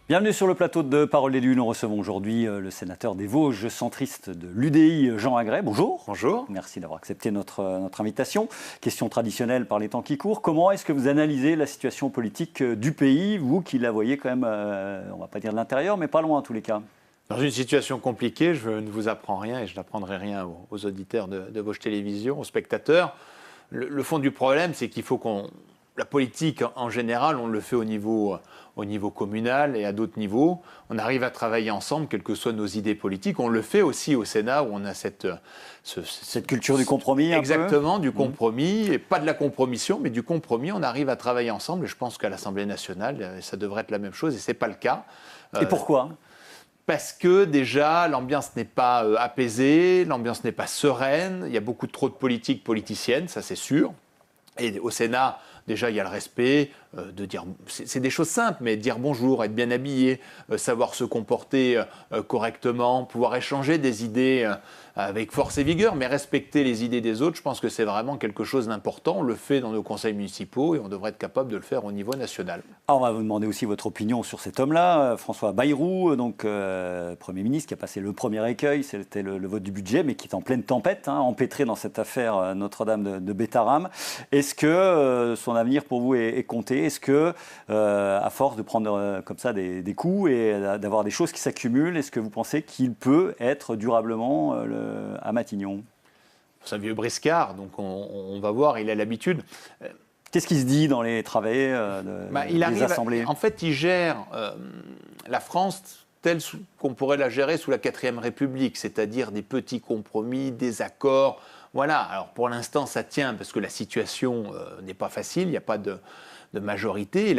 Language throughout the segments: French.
Bienvenue sur le plateau de Parole d'élu. Nous recevons aujourd'hui le sénateur des Vosges, centriste de l'UDI, Jean Agré. Bonjour. Bonjour. Merci d'avoir accepté notre invitation. Question traditionnelle par les temps qui courent. Comment est-ce que vous analysez la situation politique du pays, vous qui la voyez quand même, on ne va pas dire de l'intérieur, mais pas loin en tous les cas? Dans une situation compliquée, je ne vous apprends rien et je n'apprendrai rien aux auditeurs de Vosges Télévisions, aux spectateurs. Le fond du problème, c'est qu'il faut la politique, en général, on le fait au niveau communal et à d'autres niveaux. On arrive à travailler ensemble, quelles que soient nos idées politiques. On le fait aussi au Sénat, où on a cette culture du compromis. Exactement, du compromis. Et pas de la compromission, mais du compromis. On arrive à travailler ensemble. Et je pense qu'à l'Assemblée nationale, ça devrait être la même chose. Et ce n'est pas le cas. Et pourquoi ? Parce que déjà, l'ambiance n'est pas apaisée, l'ambiance n'est pas sereine. Il y a beaucoup trop de politique politicienne, ça c'est sûr. Et au Sénat, déjà, il y a le respect de dire... C'est des choses simples, mais dire bonjour, être bien habillé, savoir se comporter correctement, pouvoir échanger des idées avec force et vigueur, mais respecter les idées des autres, je pense que c'est vraiment quelque chose d'important. On le fait dans nos conseils municipaux et on devrait être capable de le faire au niveau national. Alors, on va vous demander aussi votre opinion sur cet homme-là, François Bayrou, donc Premier ministre, qui a passé le premier écueil, c'était le vote du budget, mais qui est en pleine tempête, empêtré dans cette affaire Notre-Dame de Bétarame. Est-ce que son avenir pour vous est compté ? Est-ce que, à force de prendre comme ça des coups et d'avoir des choses qui s'accumulent, est-ce que vous pensez qu'il peut être durablement à Matignon ? C'est un vieux briscard, donc on va voir, il a l'habitude. Qu'est-ce qui se dit dans les travées des assemblées ? En fait, il gère la France telle qu'on pourrait la gérer sous la 4e République, c'est-à-dire des petits compromis, des accords. Voilà, alors pour l'instant ça tient parce que la situation n'est pas facile, il n'y a pas de majorité.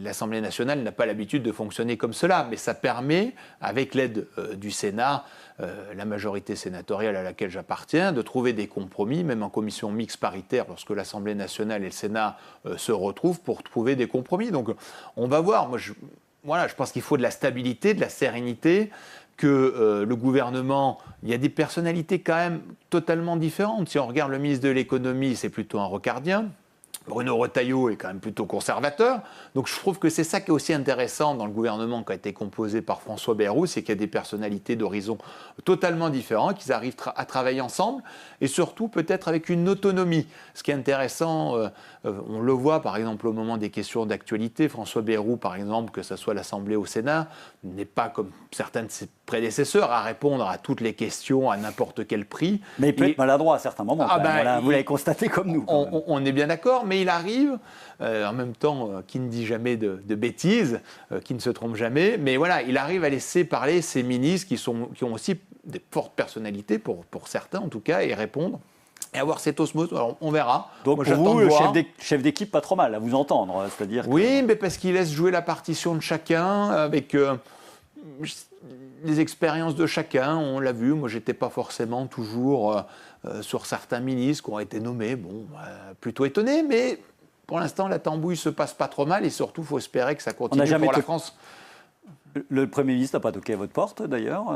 L'Assemblée nationale n'a pas l'habitude de fonctionner comme cela, mais ça permet, avec l'aide du Sénat, la majorité sénatoriale à laquelle j'appartiens, de trouver des compromis, même en commission mixte paritaire, lorsque l'Assemblée nationale et le Sénat se retrouvent pour trouver des compromis. Donc on va voir. Moi, je pense qu'il faut de la stabilité, de la sérénité, que le gouvernement, il y a des personnalités quand même totalement différentes. Si on regarde le ministre de l'économie, c'est plutôt un rocardien. Bruno Retailleau est quand même plutôt conservateur. Donc je trouve que c'est ça qui est aussi intéressant dans le gouvernement qui a été composé par François Bayrou, c'est qu'il y a des personnalités d'horizons totalement différents, qu'ils arrivent à travailler ensemble et surtout peut-être avec une autonomie. Ce qui est intéressant, on le voit par exemple au moment des questions d'actualité, François Bayrou par exemple, que ce soit l'Assemblée ou au Sénat, n'est pas comme certains de ses prédécesseurs à répondre à toutes les questions à n'importe quel prix. Mais il peut être maladroit à certains moments. Vous l'avez constaté comme nous. On est bien d'accord, mais il arrive, en même temps, qui ne dit jamais de bêtises, qui ne se trompe jamais, mais voilà, il arrive à laisser parler ces ministres qui ont aussi des fortes personnalités, pour certains en tout cas, et répondre. Et avoir cette osmose, alors on verra. Donc moi, pour vous, le chef d'équipe, pas trop mal à vous entendre, c'est-à-dire. Oui, mais parce qu'il laisse jouer la partition de chacun avec les expériences de chacun. On l'a vu. Moi, j'étais pas forcément toujours sur certains ministres qui ont été nommés. Bon, plutôt étonné, mais pour l'instant, la tambouille se passe pas trop mal et surtout, il faut espérer que ça continue pour la France. Le Premier ministre n'a pas toqué à votre porte, d'ailleurs,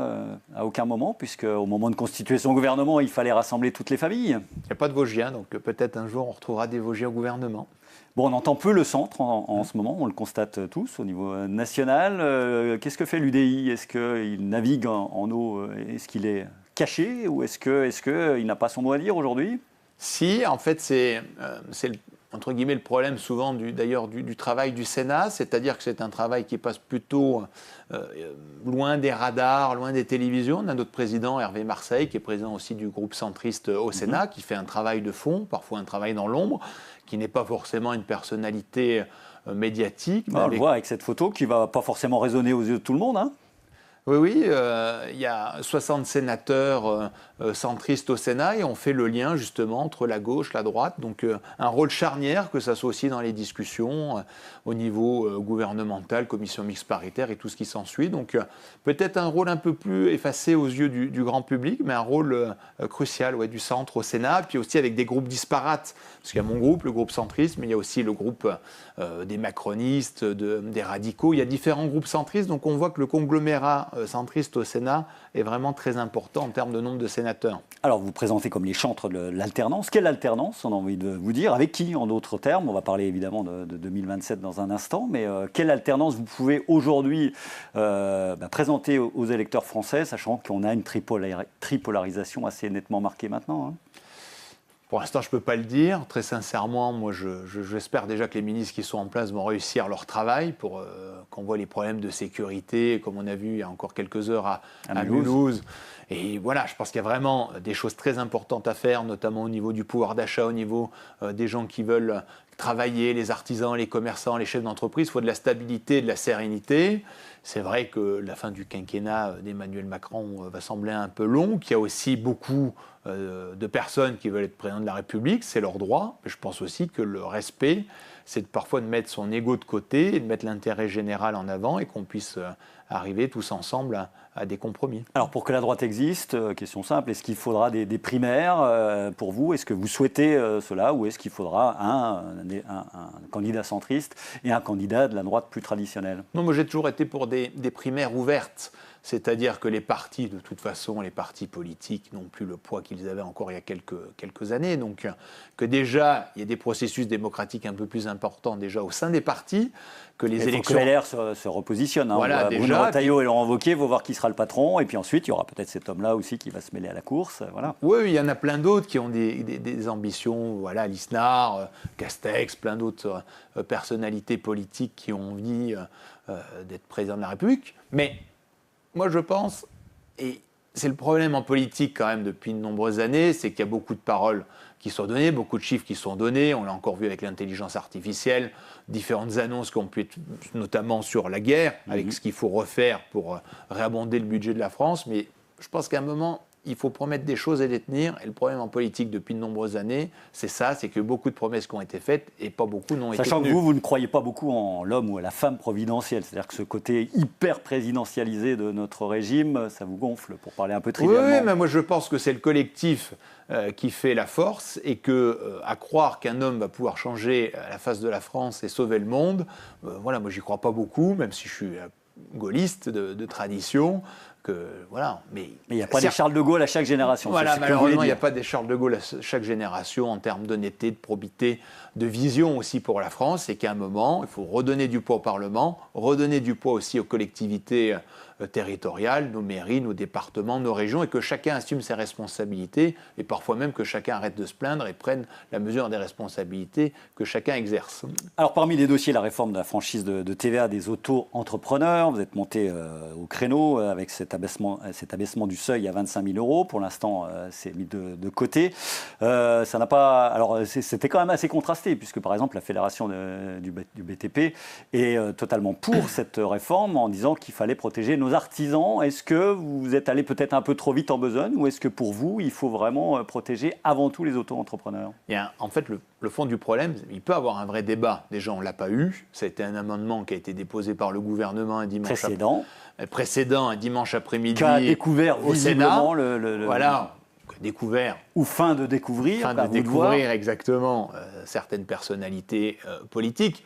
à aucun moment, puisque au moment de constituer son gouvernement, il fallait rassembler toutes les familles. Il n'y a pas de Vosgiens, donc peut-être un jour on retrouvera des Vosgiens au gouvernement. Bon, on entend peu le centre en ce moment, on le constate tous au niveau national. Qu'est-ce que fait l'UDI ? Est-ce qu'il navigue en eau ? Est-ce qu'il est caché ou est-ce qu'il n'a pas son mot à dire aujourd'hui ? Si, en fait, c'est entre guillemets le problème souvent du travail du Sénat, c'est-à-dire que c'est un travail qui passe plutôt loin des radars, loin des télévisions. On a notre président Hervé Marseille, qui est président aussi du groupe centriste au Sénat, qui fait un travail de fond, parfois un travail dans l'ombre, qui n'est pas forcément une personnalité médiatique. On le voit avec cette photo qui ne va pas forcément résonner aux yeux de tout le monde, hein. Oui, il y a 60 sénateurs centristes au Sénat et on fait le lien justement entre la gauche, la droite. Donc un rôle charnière, que ça soit aussi dans les discussions au niveau gouvernemental, commission mixte paritaire et tout ce qui s'ensuit. Donc peut-être un rôle un peu plus effacé aux yeux du grand public, mais un rôle crucial du centre au Sénat. Puis aussi avec des groupes disparates, parce qu'il y a mon groupe, le groupe centriste, mais il y a aussi le groupe des macronistes, des radicaux. Il y a différents groupes centristes, donc on voit que le conglomérat centriste au Sénat est vraiment très important en termes de nombre de sénateurs. Alors, vous vous présentez comme les chantres de l'alternance. Quelle alternance, on a envie de vous dire? Avec qui, en d'autres termes? On va parler évidemment de 2027 dans un instant, mais quelle alternance vous pouvez aujourd'hui présenter aux électeurs français, sachant qu'on a une tripolarisation assez nettement marquée maintenant, hein? Pour l'instant, je ne peux pas le dire. Très sincèrement, moi, j'espère déjà que les ministres qui sont en place vont réussir leur travail pour qu'on voit les problèmes de sécurité, comme on a vu il y a encore quelques heures à Mulhouse. Et voilà, je pense qu'il y a vraiment des choses très importantes à faire, notamment au niveau du pouvoir d'achat, au niveau des gens qui veulent travailler, les artisans, les commerçants, les chefs d'entreprise. Il faut de la stabilité, de la sérénité. C'est vrai que la fin du quinquennat d'Emmanuel Macron va sembler un peu long, qu'il y a aussi beaucoup de personnes qui veulent être président de la République, c'est leur droit. Mais je pense aussi que le respect, c'est parfois de mettre son ego de côté et de mettre l'intérêt général en avant et qu'on puisse arriver tous ensemble à des compromis. Alors pour que la droite existe, question simple, est-ce qu'il faudra des primaires pour vous? Est-ce que vous souhaitez cela ou est-ce qu'il faudra un candidat centriste et un candidat de la droite plus traditionnelle? Non, moi j'ai toujours été pour des primaires ouvertes. C'est-à-dire que les partis, de toute façon, les partis politiques n'ont plus le poids qu'ils avaient encore il y a quelques années. Donc que déjà, il y ait des processus démocratiques un peu plus importants déjà au sein des partis, que les élections... Il faut que LR se repositionne. Hein. Voilà, Bruno Retailleau et Laurent Wauquiez vont voir qui sera le patron. Et puis ensuite, il y aura peut-être cet homme-là aussi qui va se mêler à la course. Voilà. Oui, il y en a plein d'autres qui ont des ambitions. Voilà, Lisnard, Castex, plein d'autres personnalités politiques qui ont envie d'être président de la République. Mais... moi, je pense, et c'est le problème en politique quand même depuis de nombreuses années, c'est qu'il y a beaucoup de paroles qui sont données, beaucoup de chiffres qui sont donnés. On l'a encore vu avec l'intelligence artificielle, différentes annonces qui ont pu être notamment sur la guerre, avec ce qu'il faut refaire pour réabonder le budget de la France. Mais je pense qu'à un moment, il faut promettre des choses et les tenir. Et le problème en politique depuis de nombreuses années, c'est ça, c'est que beaucoup de promesses qui ont été faites et pas beaucoup n'ont été tenues. Sachant que vous ne croyez pas beaucoup en l'homme ou à la femme providentielle. C'est-à-dire que ce côté hyper présidentialisé de notre régime, ça vous gonfle, pour parler un peu trivialement. Oui, mais moi je pense que c'est le collectif qui fait la force et que à croire qu'un homme va pouvoir changer la face de la France et sauver le monde, voilà, moi j'y crois pas beaucoup, même si je suis gaulliste de tradition. Voilà, mais il n'y a pas des Charles de Gaulle à chaque génération. Voilà, malheureusement, il n'y a pas des Charles de Gaulle à chaque génération en termes d'honnêteté, de probité, de vision aussi pour la France. Et qu'à un moment, il faut redonner du poids au Parlement, redonner du poids aussi aux collectivités territoriales, nos mairies, nos départements, nos régions, et que chacun assume ses responsabilités, et parfois même que chacun arrête de se plaindre et prenne la mesure des responsabilités que chacun exerce. Alors parmi les dossiers, la réforme de la franchise de TVA des auto-entrepreneurs, vous êtes monté au créneau avec cet abaissement du seuil à 25 000 euros. Pour l'instant, c'est mis de côté. Ça n'a pas. Alors c'était quand même assez contrasté, puisque par exemple la fédération du BTP est totalement pour cette réforme en disant qu'il fallait protéger nos artisans. Est-ce que vous êtes allé peut-être un peu trop vite en besogne ou est-ce que pour vous, il faut vraiment protéger avant tout les auto-entrepreneurs? En fait, le fond du problème, il peut y avoir un vrai débat. Déjà, on ne l'a pas eu. Ça a été un amendement qui a été déposé par le gouvernement un dimanche précédent, un dimanche après-midi qui a découvert au Sénat. Voilà. Découvert. Ou fin de découvrir. Fin de découvrir, exactement, certaines personnalités politiques.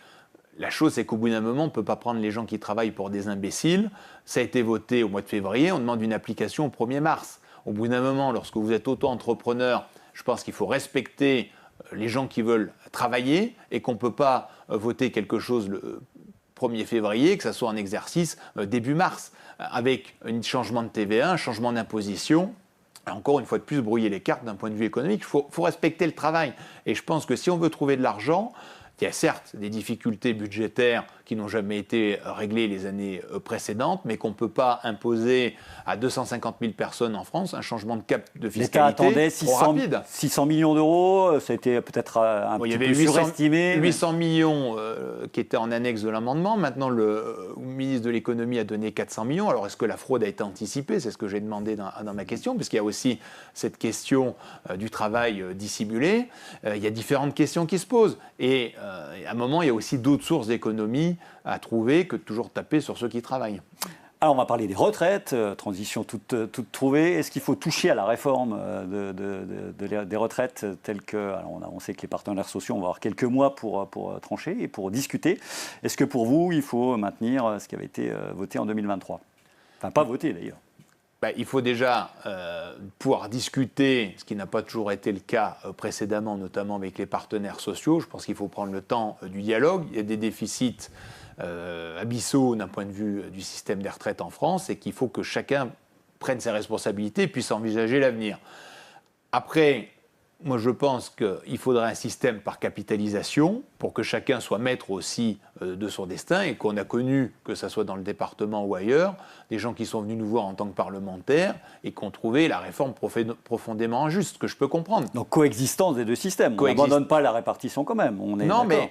La chose, c'est qu'au bout d'un moment, on ne peut pas prendre les gens qui travaillent pour des imbéciles. Ça a été voté au mois de février, on demande une application au 1er mars. Au bout d'un moment, lorsque vous êtes auto-entrepreneur, je pense qu'il faut respecter les gens qui veulent travailler et qu'on ne peut pas voter quelque chose le 1er février, que ça soit en exercice début mars, avec un changement de TVA, un changement d'imposition. Encore une fois de plus, brouiller les cartes d'un point de vue économique. Il faut respecter le travail. Et je pense que si on veut trouver de l'argent, il y a certes des difficultés budgétaires qui n'ont jamais été réglées les années précédentes, mais qu'on ne peut pas imposer à 250 000 personnes en France un changement de cap de fiscalité. L'État attendait 600 millions d'euros, ça a été peut-être un petit peu surestimé. 800 millions qui étaient en annexe de l'amendement. Maintenant, le ministre de l'économie a donné 400 millions. Alors, est-ce que la fraude a été anticipée? C'est ce que j'ai demandé dans ma question, puisqu'il y a aussi cette question du travail dissimulé. Il y a différentes questions qui se posent. Et à un moment, il y a aussi d'autres sources d'économie à trouver que de toujours taper sur ceux qui travaillent. Alors on va parler des retraites, transition toute trouvée. Est-ce qu'il faut toucher à la réforme des retraites telles que... Alors on sait que les partenaires sociaux vont avoir quelques mois pour trancher et pour discuter. Est-ce que pour vous, il faut maintenir ce qui avait été voté en 2023 ? Enfin, pas voté d'ailleurs. Il faut déjà pouvoir discuter, ce qui n'a pas toujours été le cas précédemment, notamment avec les partenaires sociaux. Je pense qu'il faut prendre le temps du dialogue. Il y a des déficits abyssaux d'un point de vue du système des retraites en France et qu'il faut que chacun prenne ses responsabilités et puisse envisager l'avenir. Après, moi je pense qu'il faudrait un système par capitalisation pour que chacun soit maître aussi de son destin et qu'on a connu, que ce soit dans le département ou ailleurs, des gens qui sont venus nous voir en tant que parlementaires et qui ont trouvé la réforme profondément injuste, que je peux comprendre. Donc coexistence des deux systèmes, on n'abandonne pas la répartition quand même, on est non, d'accord.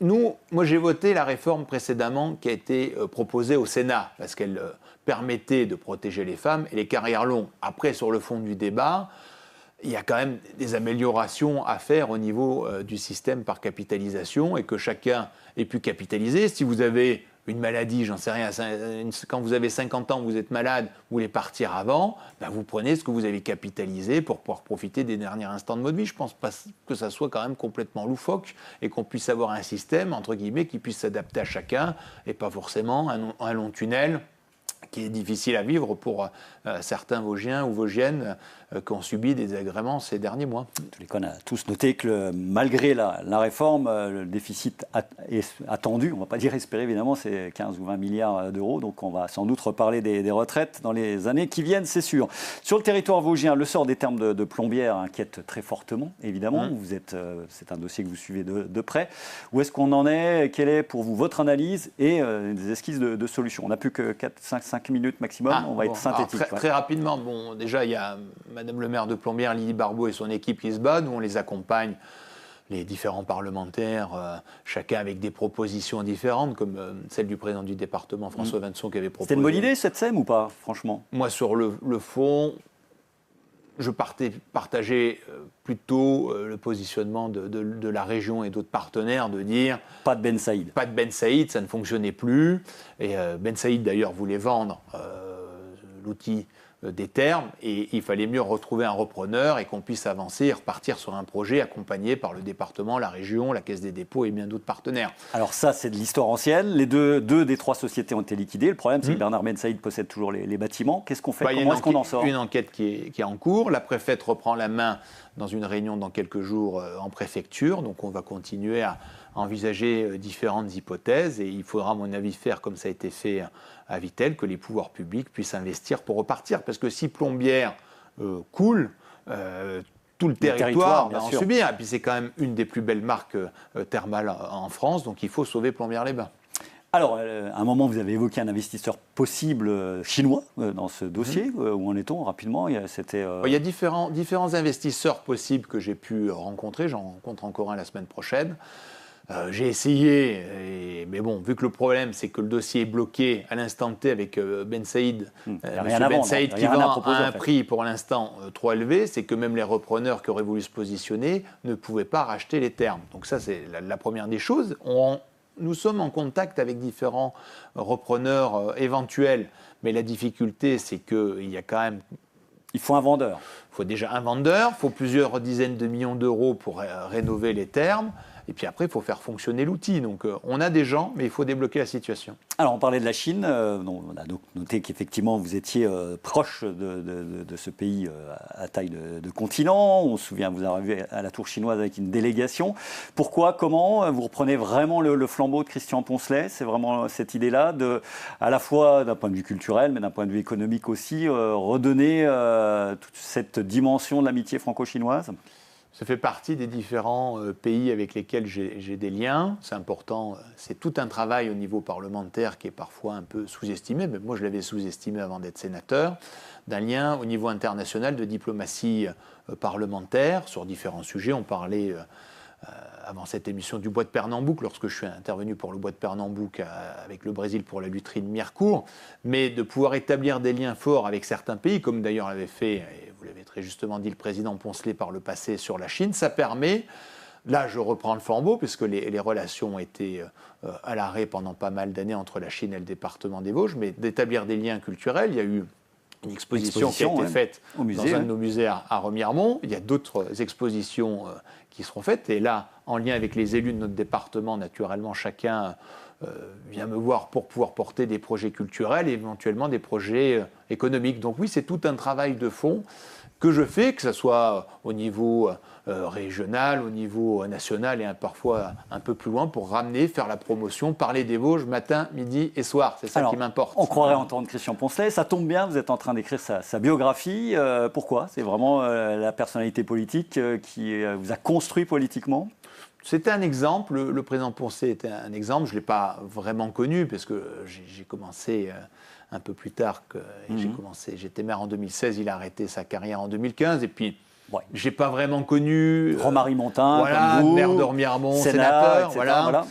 Mais moi j'ai voté la réforme précédemment qui a été proposée au Sénat parce qu'elle permettait de protéger les femmes et les carrières longues. Après, sur le fond du débat, il y a quand même des améliorations à faire au niveau du système par capitalisation et que chacun ait pu capitaliser. Si vous avez une maladie, j'en sais rien, quand vous avez 50 ans, vous êtes malade, vous voulez partir avant, vous prenez ce que vous avez capitalisé pour pouvoir profiter des derniers instants de votre vie. Je ne pense pas que ça soit quand même complètement loufoque et qu'on puisse avoir un système, entre guillemets, qui puisse s'adapter à chacun et pas forcément un long tunnel qui est difficile à vivre pour certains Vosgiens ou Vosgiennes qui ont subi des désagréments ces derniers mois. En tous les cas, on a tous noté que malgré la réforme, le déficit attendu, on ne va pas dire espéré évidemment, c'est 15 ou 20 milliards d'euros, donc on va sans doute reparler des retraites dans les années qui viennent, c'est sûr. Sur le territoire vosgien, le sort des termes de plombières inquiète très fortement, évidemment. C'est un dossier que vous suivez de près. Où est-ce qu'on en est? Quelle est pour vous votre analyse et des esquisses de solutions? On n'a plus que 5 minutes maximum, on va être synthétique. Très rapidement, déjà il y a Madame le maire de Plombières, Lydie Barbeau et son équipe qui se battent, nous on les accompagne, les différents parlementaires, chacun avec des propositions différentes, comme celle du président du département, François Vinson, qui avait proposé. C'était une bonne idée cette SEM ou pas, franchement? Moi, sur le fond, je partageais plutôt le positionnement de la région et d'autres partenaires de dire... Pas de Ben Saïd. Pas de Ben Saïd, ça ne fonctionnait plus. Et Ben Saïd, d'ailleurs, voulait vendre l'outil des termes et il fallait mieux retrouver un repreneur et qu'on puisse avancer et repartir sur un projet accompagné par le département, la région, la Caisse des dépôts et bien d'autres partenaires. Alors ça, c'est de l'histoire ancienne. Les deux des trois sociétés ont été liquidées. Le problème, c'est que Bernard Ben Saïd possède toujours les bâtiments. Qu'est-ce qu'on fait? Comment est-ce qu'on en sort? Une enquête qui est en cours. La préfète reprend la main dans une réunion dans quelques jours en préfecture. Donc on va continuer à envisager différentes hypothèses et il faudra, à mon avis, faire comme ça a été fait à Vittel, que les pouvoirs publics puissent investir pour repartir. Parce que si Plombières coule, tout le territoire va en subir. Et puis c'est quand même une des plus belles marques thermales en France, donc il faut sauver Plombières-les-Bains. Alors, à un moment, vous avez évoqué un investisseur possible chinois dans ce dossier. Où en est-on rapidement? Il y a différents investisseurs possibles que j'ai pu rencontrer. J'en rencontre encore un la semaine prochaine. J'ai essayé, mais bon, vu que le problème c'est que le dossier est bloqué à l'instant T avec Ben Saïd, Ben Saïd qui vend à un prix pour l'instant trop élevé, c'est que même les repreneurs qui auraient voulu se positionner ne pouvaient pas racheter les termes. Donc ça c'est la première des choses. Nous sommes en contact avec différents repreneurs éventuels, mais la difficulté c'est qu'il y a quand même... Il faut un vendeur. Il faut déjà un vendeur, il faut plusieurs dizaines de millions d'euros pour rénover les termes. Et puis après, il faut faire fonctionner l'outil. Donc, on a des gens, mais il faut débloquer la situation. Alors, on parlait de la Chine. On a donc noté qu'effectivement, vous étiez proche de ce pays à taille de continent. On se souvient, vous arrivez à la tour chinoise avec une délégation. Pourquoi? Comment? Vous reprenez vraiment le flambeau de Christian Poncelet? C'est vraiment cette idée-là, à la fois d'un point de vue culturel, mais d'un point de vue économique aussi, redonner toute cette dimension de l'amitié franco-chinoise? Ça fait partie des différents pays avec lesquels j'ai des liens. C'est important. C'est tout un travail au niveau parlementaire qui est parfois un peu sous-estimé. Mais moi, je l'avais sous-estimé avant d'être sénateur. D'un lien au niveau international de diplomatie parlementaire sur différents sujets. On parlait avant cette émission du bois de Pernambouc, lorsque je suis intervenu pour le bois de Pernambouc avec le Brésil pour la lutherie de Mirecourt. Mais de pouvoir établir des liens forts avec certains pays, comme d'ailleurs l'avait fait... Vous l'avez très justement dit, le président Poncelet par le passé sur la Chine, ça permet, là je reprends le flambeau, puisque les relations ont été à l'arrêt pendant pas mal d'années entre la Chine et le département des Vosges, mais d'établir des liens culturels. Il y a eu une exposition qui a été faite dans un de nos musées à Remiremont. Il y a d'autres expositions qui seront faites, et là, en lien avec les élus de notre département, naturellement, chacun vient me voir pour pouvoir porter des projets culturels et éventuellement des projets économiques. Donc oui, c'est tout un travail de fond que je fais, que ce soit au niveau régional, au niveau national et parfois un peu plus loin pour ramener, faire la promotion, parler des Vosges matin, midi et soir. C'est ça qui m'importe. On croirait entendre Christian Poncelet. Ça tombe bien, vous êtes en train d'écrire sa biographie. Pourquoi? C'est vraiment la personnalité politique qui vous a construit politiquement? C'était un exemple, le président Poncelet était un exemple, je ne l'ai pas vraiment connu parce que j'ai commencé un peu plus tard, j'étais maire en 2016, il a arrêté sa carrière en 2015 et puis je n'ai pas vraiment connu... Romary Montin, voilà, comme vous, maire de Remiremont, sénateur, voilà.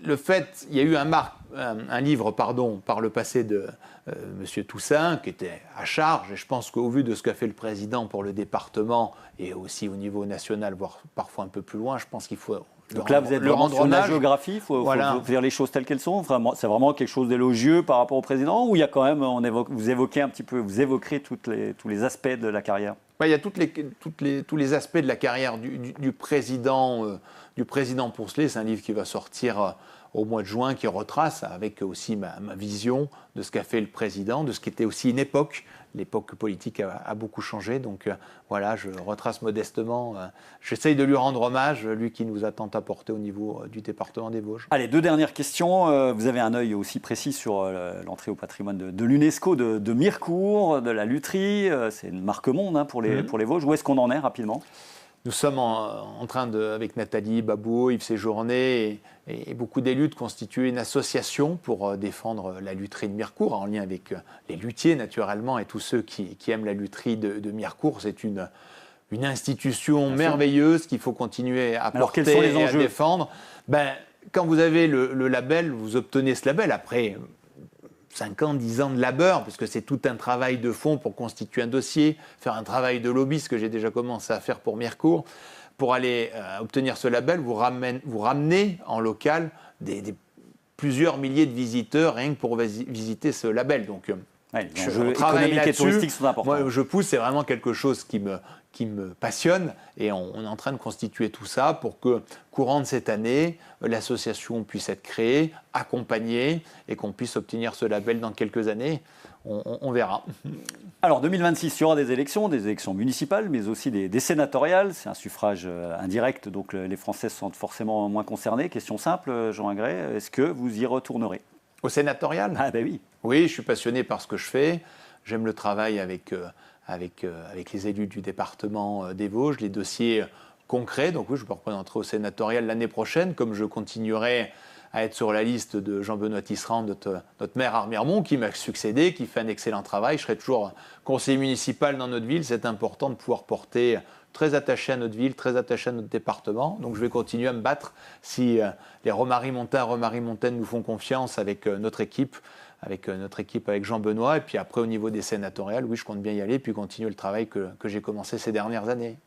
Le fait, il y a eu un livre par le passé de M. Toussaint qui était à charge et je pense qu'au vu de ce qu'a fait le président pour le département et aussi au niveau national, voire parfois un peu plus loin, je pense qu'il faut donc là, vous êtes vraiment sur la géographie, il faut dire les choses telles qu'elles sont. C'est vraiment quelque chose d'élogieux par rapport au président ou il y a quand même, vous évoquez un petit peu, vous évoquerez tous les aspects de la carrière? Il y a tous les aspects de la carrière du président Poncelet. C'est un livre qui va sortir au mois de juin, qui retrace avec aussi ma vision de ce qu'a fait le président, de ce qui était aussi une époque. L'époque politique a beaucoup changé, donc voilà, je retrace modestement. J'essaye de lui rendre hommage, lui qui nous a tant apporté au niveau du département des Vosges. Allez, 2 dernières questions. Vous avez un œil aussi précis sur l'entrée au patrimoine de l'UNESCO de Mirecourt, de la lutherie. C'est une marque monde pour les Vosges. Où est-ce qu'on en est rapidement? Nous sommes en train, avec Nathalie Babou, Yves Séjourné et beaucoup d'élus, de constituer une association pour défendre la lutherie de Mirecourt, en lien avec les luthiers naturellement et tous ceux qui aiment la lutherie de Mirecourt. C'est une institution merveilleuse qu'il faut continuer à porter quels sont les et enjeux? À défendre. Quand vous avez le label, vous obtenez ce label. Après 5 ans, 10 ans de labeur, parce que c'est tout un travail de fond pour constituer un dossier, faire un travail de lobby, ce que j'ai déjà commencé à faire pour Mirecourt. Pour aller obtenir ce label, vous ramenez en local plusieurs milliers de visiteurs rien que pour visiter ce label. Donc, les enjeux économiques et touristiques sont importants. Moi, je pousse, c'est vraiment quelque chose qui me passionne et on est en train de constituer tout ça pour que, courant de cette année, l'association puisse être créée, accompagnée et qu'on puisse obtenir ce label dans quelques années. On verra. Alors 2026, il y aura des élections municipales, mais aussi des sénatoriales. C'est un suffrage indirect, donc les Français se sentent forcément moins concernés. Question simple, Jean Ingray, est-ce que vous y retournerez? Au sénatorial? Ah ben oui. Oui, je suis passionné par ce que je fais. J'aime le travail avec les élus du département des Vosges, les dossiers concrets. Donc oui, je me représenterai au sénatorial l'année prochaine, comme je continuerai à être sur la liste de Jean-Benoît Tisserand, notre maire à Remiremont, qui m'a succédé, qui fait un excellent travail. Je serai toujours conseiller municipal dans notre ville. C'est important de pouvoir porter, très attaché à notre ville, très attaché à notre département. Donc je vais continuer à me battre si les Romary Montaines nous font confiance avec notre équipe, avec Jean-Benoît. Et puis après, au niveau des sénatoriales, oui, je compte bien y aller, puis continuer le travail que j'ai commencé ces dernières années.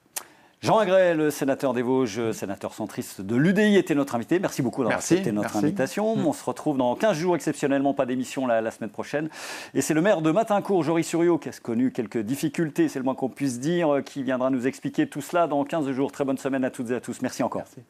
Jean Ingray, le sénateur des Vosges, sénateur centriste de l'UDI, était notre invité. Merci beaucoup d'avoir accepté notre invitation. On se retrouve dans 15 jours, exceptionnellement, pas d'émission la semaine prochaine. Et c'est le maire de Matincourt, Jory Suriot, qui a connu quelques difficultés, c'est le moins qu'on puisse dire, qui viendra nous expliquer tout cela dans 15 jours. Très bonne semaine à toutes et à tous. Merci encore. Merci.